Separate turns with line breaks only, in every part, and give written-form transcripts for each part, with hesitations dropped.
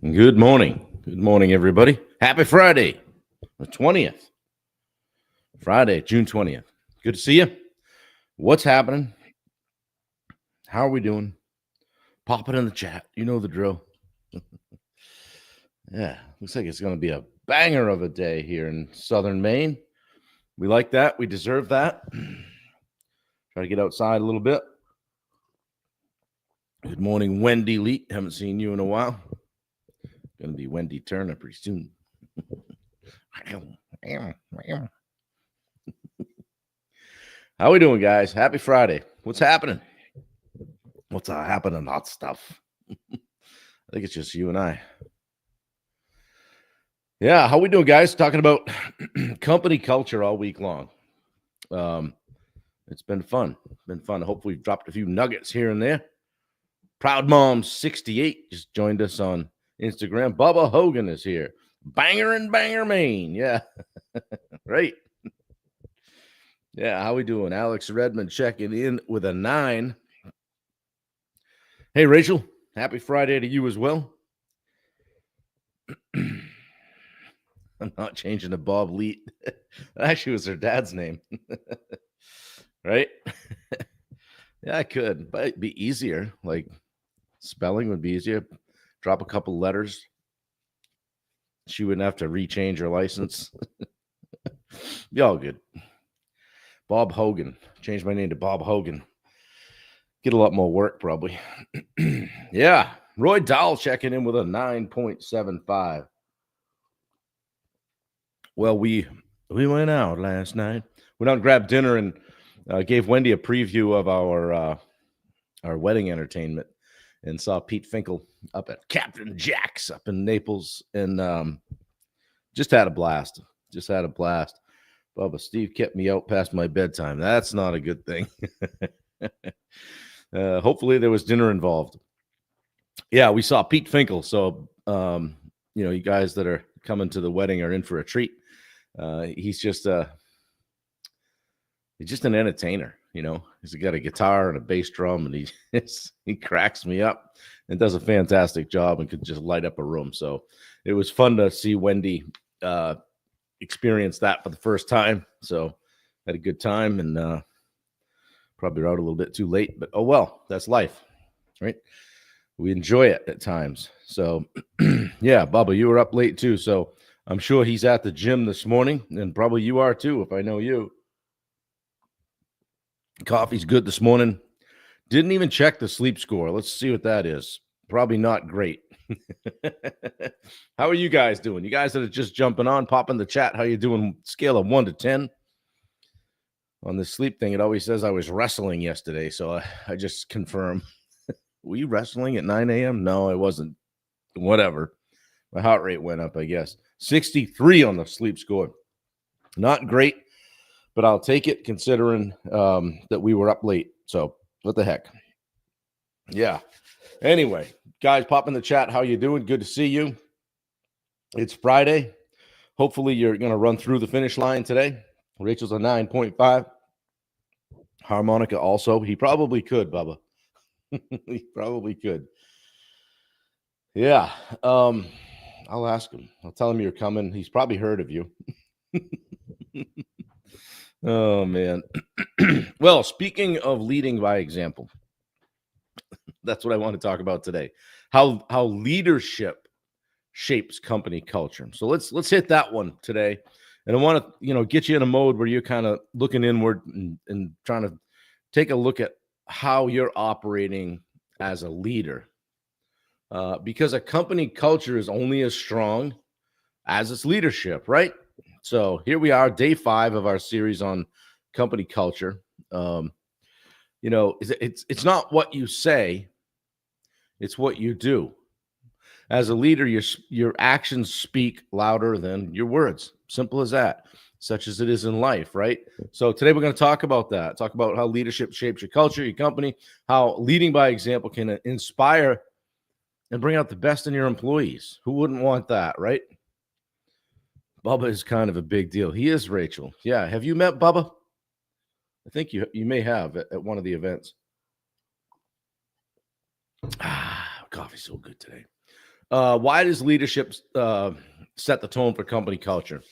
Good morning. Good morning, everybody. Happy Friday, the 20th. Friday, June 20th. Good to see you. What's happening? How are we doing? Pop it in the chat. You know the drill. Yeah, looks like it's going to be a banger of a day here in southern Maine. We like that. We deserve that. Try to get outside a little bit. Good morning, Wendy Lee. Haven't seen you in a while. Going to be Wendy Turner pretty soon. How we doing, guys? Happy Friday. What's happening? What's happening? Hot stuff. I think it's just you and I. Yeah, how we doing, guys? Talking about company culture all week long. It's been fun. Hopefully, we've dropped a few nuggets here and there. Proud Mom 68 just joined us on Instagram. Bubba Hogan is here. Banger and Banger, Maine. Yeah, right. Yeah, how we doing? Alex Redmond checking in with a 9. Hey, Rachel. Happy Friday to you as well. I'm not changing to Bob Leet. That actually was her dad's name. Right? Yeah, I could, but it'd be easier. Like spelling would be easier. Drop a couple letters. She wouldn't have to rechange her license. Be all good. Bob Hogan. Change my name to Bob Hogan. Get a lot more work, probably. Yeah. Roy Dahl checking in with a 9.75. Well, we went out last night. Went out and grabbed dinner and gave Wendy a preview of our wedding entertainment and saw Pete Finkel up at Captain Jack's up in Naples and just had a blast. Bubba, Steve kept me out past my bedtime. That's not a good thing. Hopefully there was dinner involved. Yeah, we saw Pete Finkel. So, you guys that are coming to the wedding are in for a treat. He's just an entertainer. He's got a guitar and a bass drum, and he cracks me up and does a fantastic job and could just light up a room. So it was fun to see Wendy experience that for the first time. So had a good time and probably out a little bit too late, but oh well, that's life, right? We enjoy it at times. So yeah, Bubba, you were up late too. So I'm sure he's at the gym this morning, and probably you are too, if I know you. Coffee's good this morning. Didn't even check the sleep score. Let's see what that is. Probably not great. How are you guys doing? You guys that are just jumping on, pop in the chat. How you doing? Scale of 1 to 10. On the sleep thing, it always says I was wrestling yesterday, so I just confirm. Were you wrestling at 9 a.m.? No, I wasn't. Whatever. My heart rate went up, I guess. 63 on the sleep score. Not great, but I'll take it considering that we were up late. So what the heck? Yeah. Anyway, guys, pop in the chat. How you doing? Good to see you. It's Friday. Hopefully you're going to run through the finish line today. Rachel's a 9.5. Harmonica also. He probably could, Bubba. He probably could. Yeah. I'll ask him. I'll tell him you're coming. He's probably heard of you. Oh, man. Well, speaking of leading by example, that's what I want to talk about today. How leadership shapes company culture. So let's hit that one today. And I want to, get you in a mode where you're kind of looking inward and trying to take a look at how you're operating as a leader. Because a company culture is only as strong as its leadership, right? So here we are, day 5 of our series on company culture. It's not what you say, it's what you do. As a leader, your actions speak louder than your words. Simple as that, such as it is in life, right? So today we're going to talk about that, talk about how leadership shapes your culture, your company, how leading by example can inspire and bring out the best in your employees. Who wouldn't want that, right? Bubba is kind of a big deal. He is, Rachel. Yeah. Have you met Bubba? I think you may have at one of the events. Coffee's so good today. Why does leadership set the tone for company culture?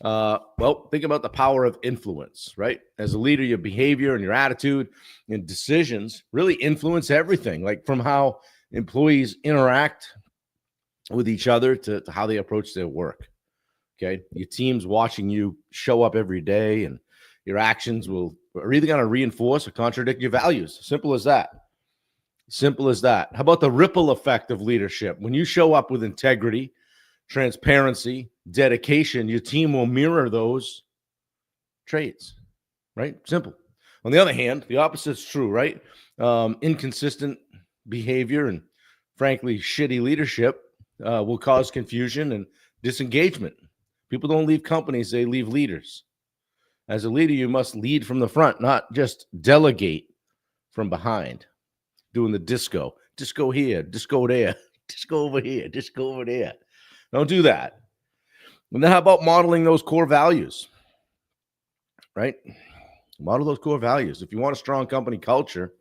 Well, think about the power of influence, right? As a leader, your behavior and your attitude and decisions really influence everything, like from how employees interact with each other to how they approach their work. Okay. Your team's watching you show up every day, and your actions are either going to reinforce or contradict your values. Simple as that. Simple as that. How about the ripple effect of leadership? When you show up with integrity, transparency, dedication, your team will mirror those traits, right? Simple. On the other hand, the opposite is true, right? Inconsistent behavior and, frankly, shitty leadership will cause confusion and disengagement. People don't leave companies, they leave leaders. As a leader, you must lead from the front, not just delegate from behind, doing the disco here, disco there, disco over here, disco over there. Don't do that. And then how about modeling those core values, right? Model those core values. If you want a strong company culture,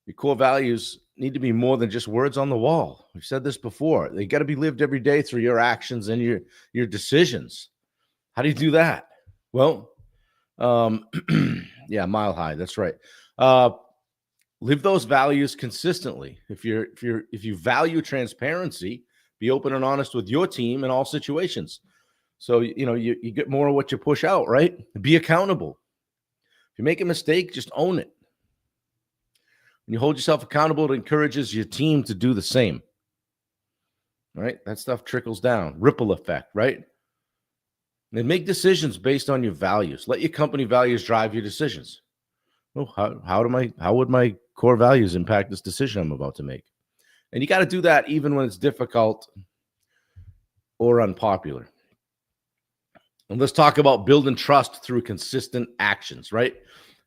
your core values need to be more than just words on the wall. We've said this before. They got to be lived every day through your actions and your decisions. How do you do that? Well, yeah, mile high. That's right. Live those values consistently. If you value transparency, be open and honest with your team in all situations. So, you get more of what you push out, right? Be accountable. If you make a mistake, just own it. When you hold yourself accountable, it encourages your team to do the same. Right? That stuff trickles down. Ripple effect, right? And make decisions based on your values. Let your company values drive your decisions. Well, how would my core values impact this decision I'm about to make? And you got to do that even when it's difficult or unpopular. And let's talk about building trust through consistent actions, right?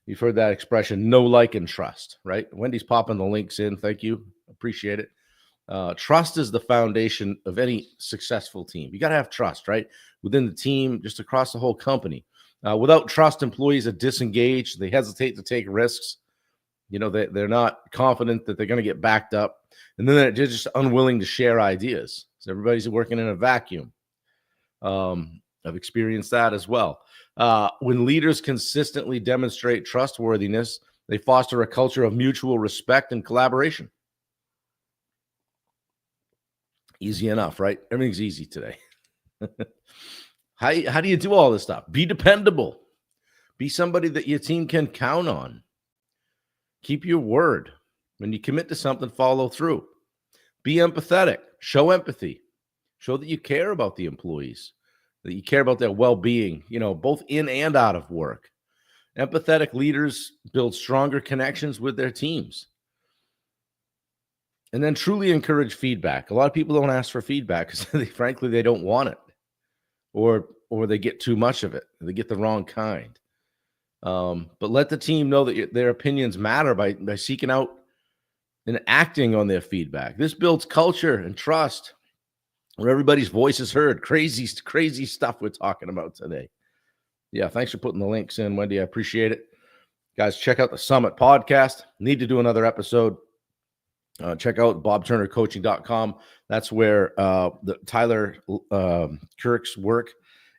You've heard that expression, know, like, and trust, right? Wendy's popping the links in. Thank you. Appreciate it. Trust is the foundation of any successful team. You got to have trust, right? Within the team, just across the whole company. Without trust, employees are disengaged. They hesitate to take risks. They're not confident that they're going to get backed up. And then they're just unwilling to share ideas. So everybody's working in a vacuum. I've experienced that as well. When leaders consistently demonstrate trustworthiness, they foster a culture of mutual respect and collaboration. Easy enough, right? Everything's easy today. How do you do all this stuff? Be dependable. Be somebody that your team can count on. Keep your word. When you commit to something, follow through. Be empathetic. Show empathy. Show that you care about the employees, that you care about their well-being, both in and out of work. Empathetic leaders build stronger connections with their teams. And then truly encourage feedback. A lot of people don't ask for feedback because frankly, they don't want it. Or they get too much of it. They get the wrong kind. But let the team know that their opinions matter by seeking out and acting on their feedback. This builds culture and trust where everybody's voice is heard. Crazy stuff we're talking about today. Yeah, thanks for putting the links in, Wendy. I appreciate it. Guys, check out the Summit podcast. Need to do another episode. Check out bobturnercoaching.com. That's where the Tyler Kirk's work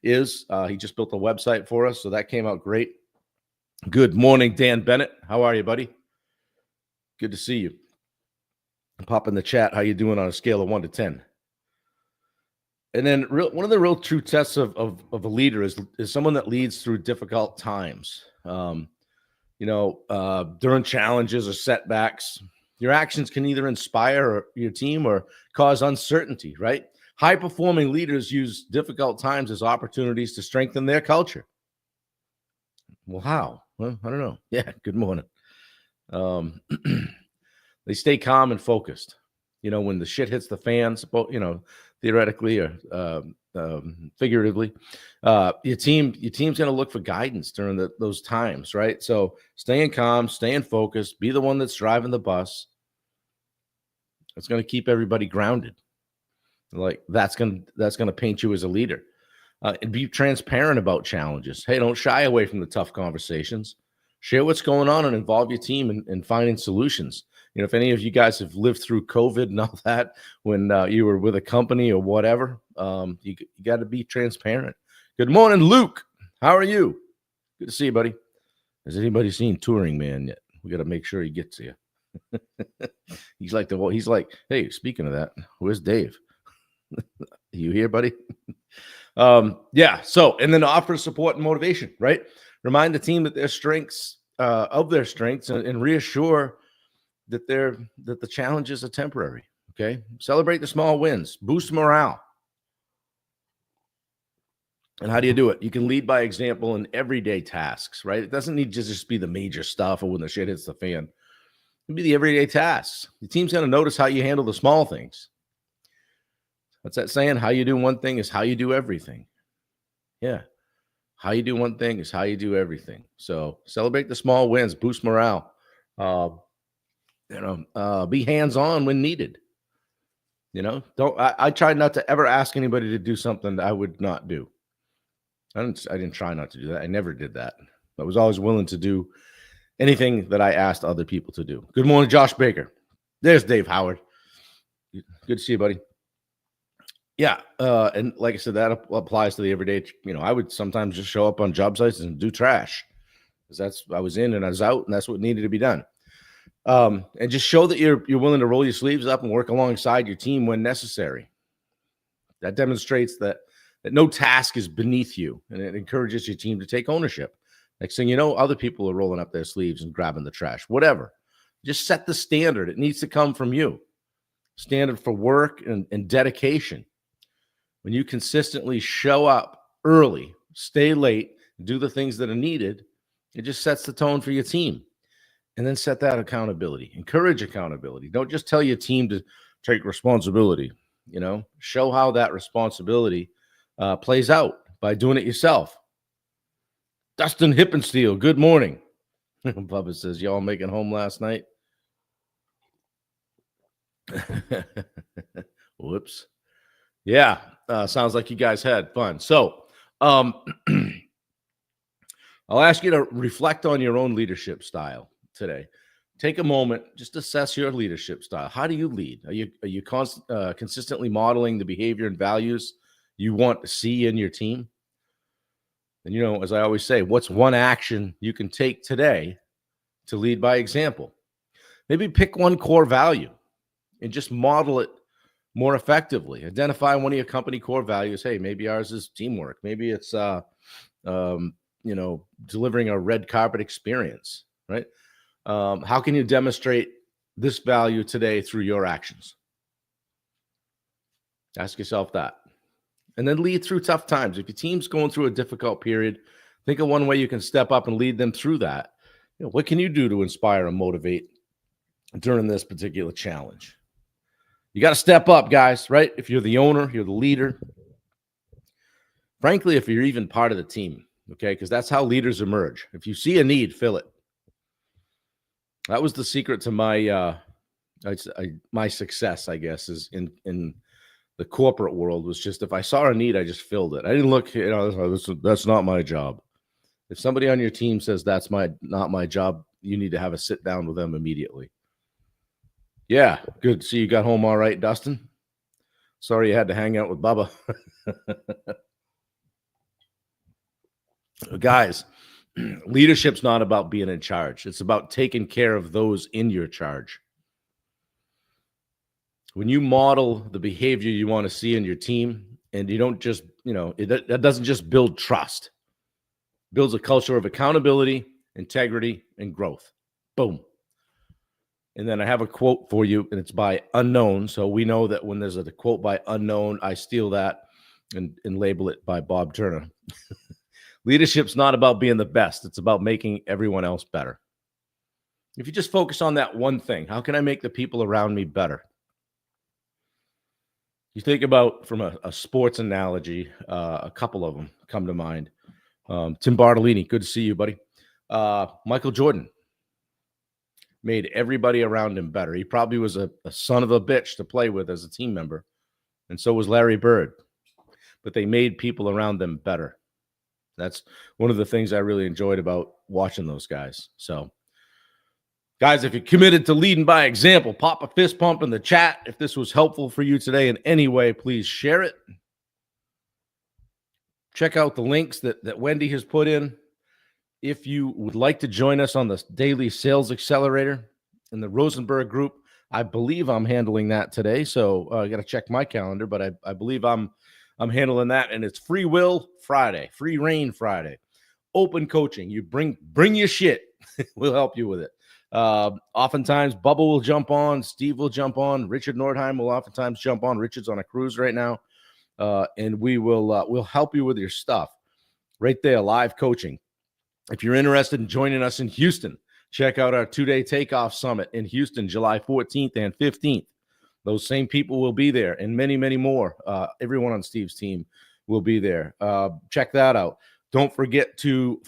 is. He just built a website for us, so that came out great. Good morning, Dan Bennett. How are you, buddy? Good to see you. Pop in the chat. How you doing on a scale of 1 to 10? And then one of the real true tests of a leader is someone that leads through difficult times. During challenges or setbacks, your actions can either inspire your team or cause uncertainty, right? High-performing leaders use difficult times as opportunities to strengthen their culture. Well, how? Well, I don't know. Yeah, good morning. They stay calm and focused. When the shit hits the fans, theoretically or figuratively, your team's going to look for guidance during those times, right? So staying calm, staying focused, be the one that's driving the bus. It's going to keep everybody grounded. Like that's going to paint you as a leader. And be transparent about challenges. Hey, don't shy away from the tough conversations. Share what's going on and involve your team in finding solutions. if any of you guys have lived through COVID and all that, when you were with a company or whatever, you got to be transparent. Good morning, Luke. How are you? Good to see you, buddy. Has anybody seen Touring Man yet? We got to make sure he gets here. He's like, hey, speaking of that, where's Dave? You here, buddy? Yeah. So, and then offer support and motivation, right? Remind the team that their strengths, and reassure that the challenges are temporary. Okay. Celebrate the small wins, boost morale. And how do you do it? You can lead by example in everyday tasks, right? It doesn't need to just be the major stuff or when the shit hits the fan. It can be the everyday tasks. The team's going to notice how you handle the small things. What's that saying? How you do one thing is how you do everything. Yeah. How you do one thing is how you do everything. So celebrate the small wins, boost morale. Be hands-on when needed. I try not to ever ask anybody to do something that I would not do. I didn't try not to do that. I never did that. I was always willing to do anything that I asked other people to do. Good morning, Josh Baker. There's Dave Howard. Good to see you, buddy. Yeah. And like I said, that applies to the everyday. I would sometimes just show up on job sites and do trash because I was in and I was out, and that's what needed to be done. And just show that you're willing to roll your sleeves up and work alongside your team when necessary. That demonstrates that no task is beneath you, and it encourages your team to take ownership. Next thing you know, other people are rolling up their sleeves and grabbing the trash, whatever. Just set the standard. It needs to come from you. Standard for work and dedication. When you consistently show up early, stay late, do the things that are needed, it just sets the tone for your team. And then set that accountability. Encourage accountability. Don't just tell your team to take responsibility. Show how that responsibility plays out by doing it yourself. Dustin Hippensteel, good morning. Bubba says, y'all making home last night? Whoops. Yeah, sounds like you guys had fun. So I'll ask you to reflect on your own leadership style today. Take a moment, just assess your leadership style. How do you lead? Are you consistently modeling the behavior and values you want to see in your team? And as I always say, what's one action you can take today to lead by example? Maybe pick one core value and just model it more effectively. Identify one of your company core values. Hey, maybe ours is teamwork. Maybe it's delivering a red carpet experience, right? How can you demonstrate this value today through your actions? Ask yourself that. And then lead through tough times. If your team's going through a difficult period, think of one way you can step up and lead them through that. What can you do to inspire and motivate during this particular challenge? You got to step up, guys, right? If you're the owner, you're the leader. Frankly, if you're even part of the team, okay? Because that's how leaders emerge. If you see a need, fill it. That was the secret to my my success, I guess, is in the corporate world, was just if I saw a need, I just filled it. I didn't look, that's not my job. If somebody on your team says that's not my job, you need to have a sit down with them immediately. Yeah, good to see you got home all right, Dustin. Sorry you had to hang out with Bubba. Guys, leadership's not about being in charge. It's about taking care of those in your charge. When you model the behavior you want to see in your team, and you don't just, that doesn't just build trust. It builds a culture of accountability, integrity, and growth. Boom. And then I have a quote for you, and it's by Unknown. So we know that when there's a quote by Unknown, I steal that and label it by Bob Turner. Leadership's not about being the best. It's about making everyone else better. If you just focus on that one thing, how can I make the people around me better? You think about, from a sports analogy, a couple of them come to mind. Tim Bartolini, good to see you, buddy. Michael Jordan made everybody around him better. He probably was a son of a bitch to play with as a team member, and so was Larry Bird. But they made people around them better. That's one of the things I really enjoyed about watching those guys. So Guys, if you're committed to leading by example, pop a fist pump in the chat. If this was helpful for you today in any way, please share it. Check out the links that Wendy has put in. If you would like to join us on the Daily Sales Accelerator in the Rosenberg group, I believe I'm handling that today. So I got to check my calendar, but I believe I'm handling that. And it's Free Will Friday, Free Reign Friday, open coaching. You bring your shit. We'll help you with it. Oftentimes, Bubba will jump on, Steve will jump on, Richard Nordheim will oftentimes jump on. Richard's on a cruise right now, and we'll help you with your stuff right there, live coaching. If you're interested in joining us in Houston, check out our 2-day Takeoff Summit in Houston, July 14th and 15th. Those same people will be there, and many, many more. Everyone on Steve's team will be there. Check that out. Don't forget to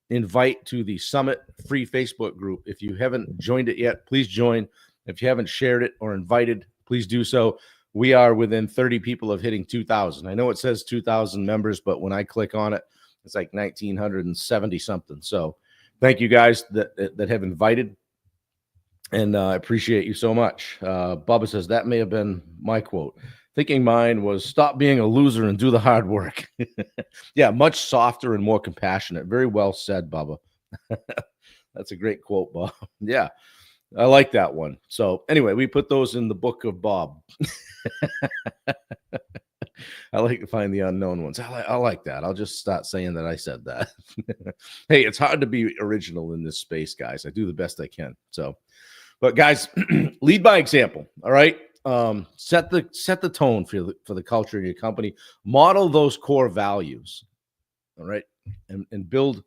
invite to the Summit free Facebook group. If you haven't joined it yet, please join. If you haven't shared it or invited, please do so. We are within 30 people of hitting 2,000. I know it says 2,000 members, but when I click on it, it's like 1,970 something. So thank you guys that have invited, and I appreciate you so much. Bubba says, that may have been my quote. Thinking mine was, stop being a loser and do the hard work. Yeah, much softer and more compassionate. Very well said, Bubba. That's a great quote, Bob. Yeah, I like that one. So anyway, we put those in the book of Bob. I like to find the unknown ones. I like that. I'll just start saying that I said that. Hey, it's hard to be original in this space, guys. I do the best I can. So, but guys, lead by example. All right. Set the tone for the culture in your company. Model those core values. All right. And build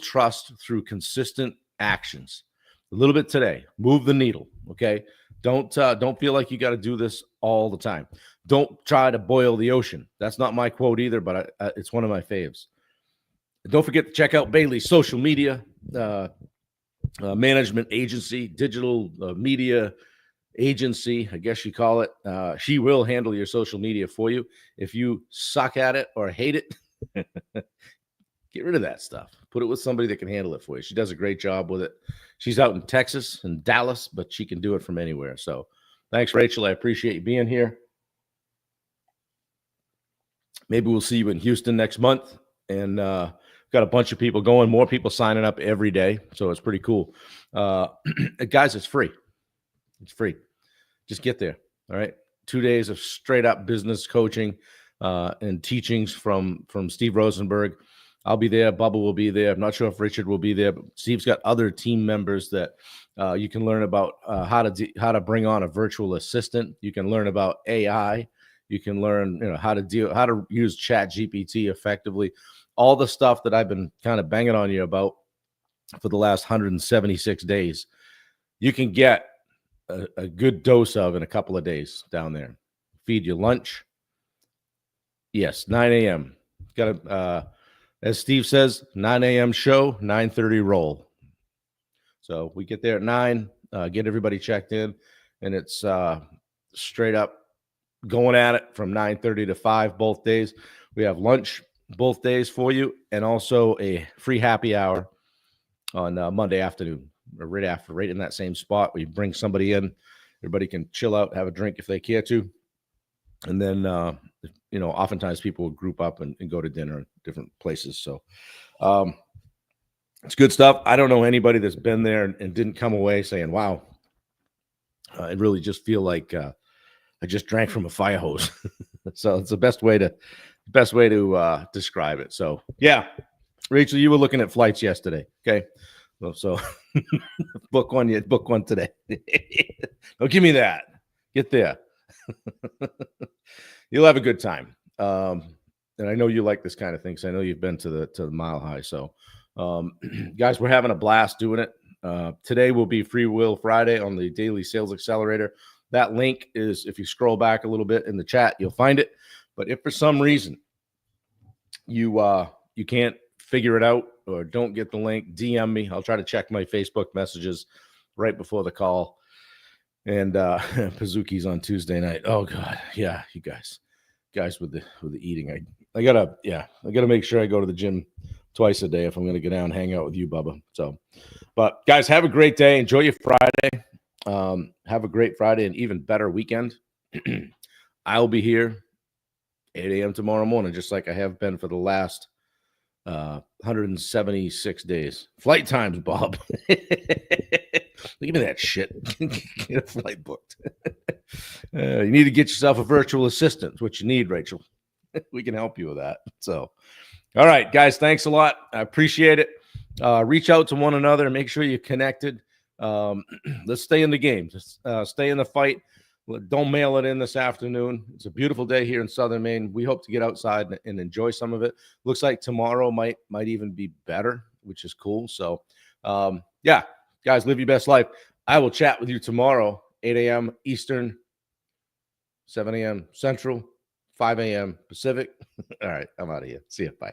trust through consistent actions. A little bit today. Move the needle. Okay. Don't feel like you got to do this all the time. Don't try to boil the ocean. That's not my quote either, but it's one of my faves. Don't forget to check out Bailey's social media management agency, digital media agency, I guess you call it. She will handle your social media for you. If you suck at it or hate it, get rid of that stuff. Put it with somebody that can handle it for you. She does a great job with it. She's out in Texas and Dallas, but she can do it from anywhere. So thanks, Rachel. I appreciate you being here. Maybe we'll see you in Houston next month. And got a bunch of people going, more people signing up every day. So it's pretty cool. Guys, it's free. It's free. Just get there. All right. 2 days of straight up business coaching and teachings from Steve Rosenberg. I'll be there. Bubba will be there. I'm not sure if Richard will be there, but Steve's got other team members that you can learn about how to bring on a virtual assistant. You can learn about AI. You can learn, how to use ChatGPT effectively. All the stuff that I've been kind of banging on you about for the last 176 days, you can get a good dose of in a couple of days down there. Feed you lunch. Yes, 9 a.m. Got to, as Steve says, 9 a.m. show, 9:30 roll. So we get there at 9, get everybody checked in, and it's straight up going at it from 9:30 to 5 both days. We have lunch both days for you, and also a free happy hour on Monday afternoon, or right in that same spot. We bring somebody in, everybody can chill out, have a drink if they care to, and then oftentimes people will group up and go to dinner in different places. So it's good stuff. I don't know anybody that's been there and didn't come away saying, wow, I really just feel like I just drank from a fire hose. So it's the best way to describe it. So yeah, Rachel, you were looking at flights yesterday. Okay. So book one today. Don't give me that. Get there. You'll have a good time. And I know you like this kind of thing. So I know you've been to the Mile High. So guys, we're having a blast doing it. Today will be Free Will Friday on the Daily Sales Accelerator. That link is, if you scroll back a little bit in the chat, you'll find it. But if for some reason you can't figure it out or don't get the link, DM me. I'll try to check my Facebook messages right before the call. And Pazuki's on Tuesday night. Oh God, yeah, you guys with the eating. I gotta make sure I go to the gym twice a day if I'm going to go down and hang out with you, Bubba. So, but guys, have a great day. Enjoy your Friday. Have a great Friday and even better weekend. I'll be here 8 a.m. tomorrow morning, just like I have been for the last 176 days. Flight times, Bob. Give me that shit. Get a flight booked. You need to get yourself a virtual assistant. It's what you need, Rachel. We can help you with that. So, all right, guys, thanks a lot. I appreciate it. Reach out to one another. Make sure you're connected. Let's stay in the game. Just stay in the fight. Don't mail it in this afternoon. It's a beautiful day here in Southern Maine. We hope to get outside and enjoy some of it. Looks like tomorrow might even be better, which is cool. So, yeah, guys, live your best life. I will chat with you tomorrow, 8 a.m. Eastern, 7 a.m. Central, 5 a.m. Pacific. All right, I'm out of here. See you. Bye.